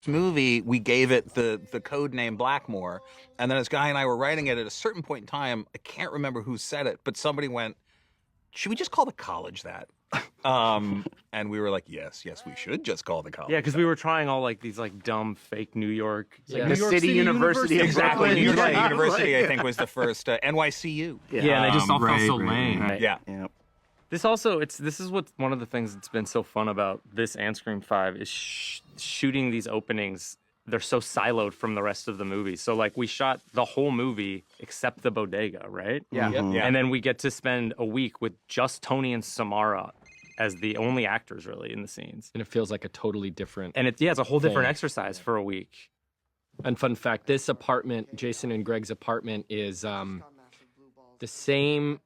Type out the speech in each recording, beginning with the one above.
movie, we gave it the code name Blackmore, and then as Guy and I were writing it, at a certain point in time, I can't remember who said it, but somebody went, should we just call the college that? And we were like, yes, we should just call the college. Yeah, because we were trying all like these like dumb fake New York. Like New York City University. Exactly. New York City Right. University, I think, was the first NYCU. Yeah, and they just all felt so lame. Right. Yeah. This also, this is what one of the things that's been so fun about this and Scream 5 is shooting these openings. They're so siloed from the rest of the movie. So like we shot the whole movie except the bodega, right? Yeah. Yeah. And then we get to spend a week with just Tony and Samara as the only actors really in the scenes. And it feels like a totally different. And it's a whole different exercise for a week. And fun fact, this apartment, Jason and Greg's apartment, is the same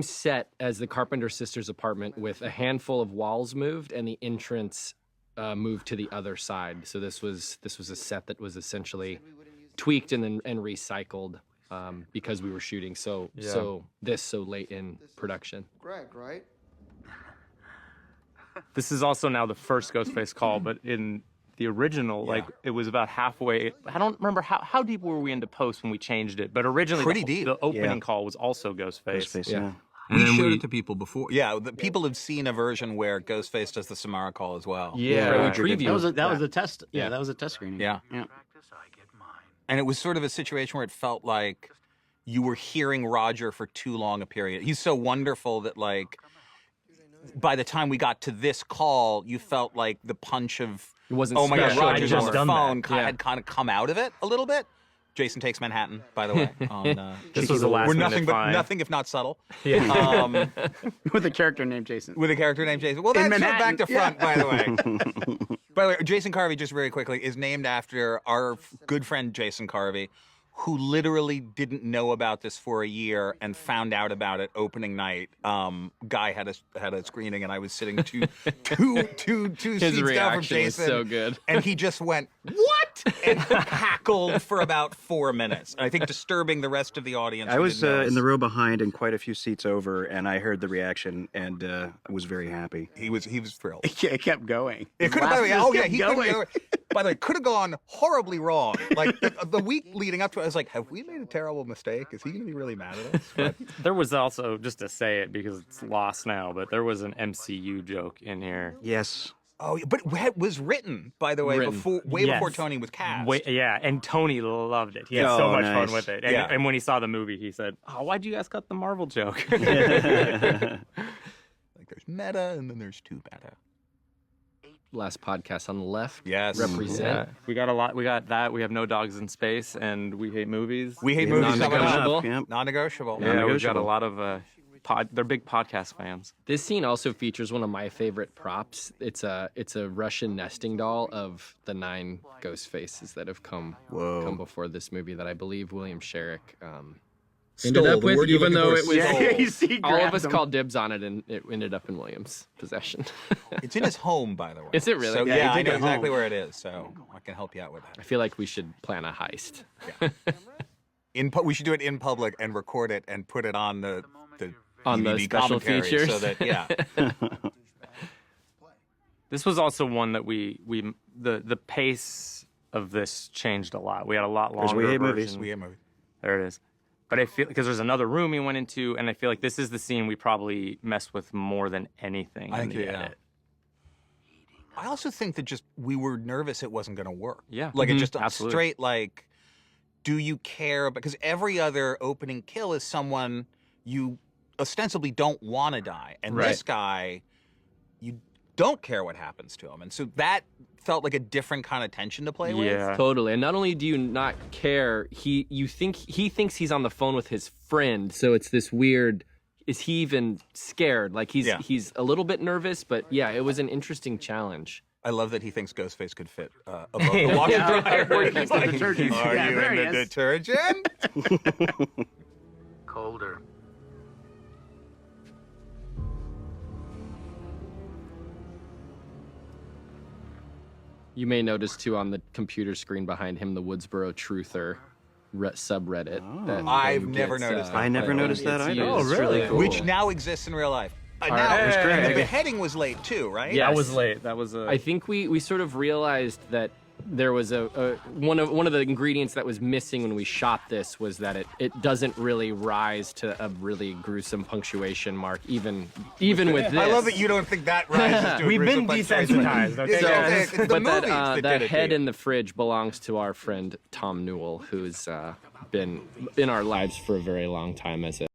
set as the Carpenter sisters' apartment, with a handful of walls moved and the entrance moved to the other side. So this was a set that was essentially tweaked and recycled because we were shooting so late in production. Greg, right? This is also now the first Ghostface call, but in the original, like it was about halfway. I don't remember how deep were we into post when we changed it, but originally Pretty deep. The opening call was also Ghostface. Yeah. We showed it to people before. Yeah, people have seen a version where Ghostface does the Samara call as well. Yeah, we previewed. That was a test. Yeah, that was a test screening. Yeah. And it was sort of a situation where it felt like you were hearing Roger for too long a period. He's so wonderful that, like, by the time we got to this call, you felt like the punch of, It wasn't oh my God, special. Roger's on the done phone that. had kind of come out of it a little bit. Jason Takes Manhattan, by the way. This was the last We're minute find. nothing if not subtle. Yeah. With a character named Jason. With a character named Jason. Well, that's sort of back to front, by the way. By the way, Jason Carvey, just very quickly, is named after our good friend Jason Carvey, who literally didn't know about this for a year and found out about it opening night. Guy had a screening, and I was sitting two His seats down from reaction was Jason. so good. And he just went, "What?" and cackled for about 4 minutes. I think disturbing the rest of the audience. I who was didn't notice. in the row behind and quite a few seats over, and I heard the reaction, and I was very happy. He was thrilled. It kept going. It could have. By the way, could have gone horribly wrong. Like the week leading up to it, I was like, "Have we made a terrible mistake? Is he going to be really mad at us?" But There was also, just to say it because it's lost now, but there was an MCU joke in here. Yes. oh, but it was written, by the way, Written. before Tony was cast. And Tony loved it. He had so Oh, much nice. fun with it. And, Yeah. and when he saw the movie, he said, "Oh, why'd you guys cut the Marvel joke?" Like there's meta, and then there's too meta. Last podcast on the left. Yes. Represent. Yeah. We got a lot. We got that. We have No Dogs in Space, and We Hate Movies. We hate movies. Non-negotiable. Yep. Non-negotiable. Yeah, we've got a lot of they're big podcast fans. This scene also features one of my favorite props. It's a Russian nesting doll of the 9 ghost faces that have come before this movie that I believe William Sherrick ended up with, even though it was all of us called dibs on it, and it ended up in William's possession. It's in his home, by the way. Is it really? So, Yeah, yeah, it's I in know his exactly home. where it is, so I can help you out with I that. feel like we should plan a heist. We should do it in public and record it and put it on the On the DVD special commentary features. So that, yeah. This was also one that the pace of this changed a lot. We had a lot longer. We Hate version. Movies. We have movies. There it is. But I feel because there's another room he went into, and I feel like this is the scene we probably messed with more than anything. I in think, the yeah. edit. I also think that just we were nervous it wasn't going to work. Yeah. Like it just Absolutely. straight like, do you care? Because every other opening kill is someone you ostensibly don't want to die, and this guy, you don't care what happens to him, and so that felt like a different kind of tension to play with. Yeah. Totally. And not only do you not care, he thinks he's on the phone with his friend, so it's this weird, is he even scared? Like he's a little bit nervous, but yeah, it was an interesting challenge. I love that he thinks Ghostface could fit above the washer dryer. Next to the detergent. Are Yeah, you there in he the is. detergent? Colder. You may notice too on the computer screen behind him the Woodsboro Truther subreddit. that I've gets, never noticed that. I never noticed that it's either. used. Oh, It's really cool. Which now exists in real life. Now, That's great. and the beheading was late too, right? Yeah. That was late. That was I think we sort of realized that there was one of the ingredients that was missing when we shot this was that it doesn't really rise to a really gruesome punctuation mark, even with this. I love that you don't think that rises to a We've been gruesome punctuation. desensitized. Okay? It's the but movies that did it, head dude. in the fridge belongs to our friend Tom Newell, who's been in our lives for a very long time as a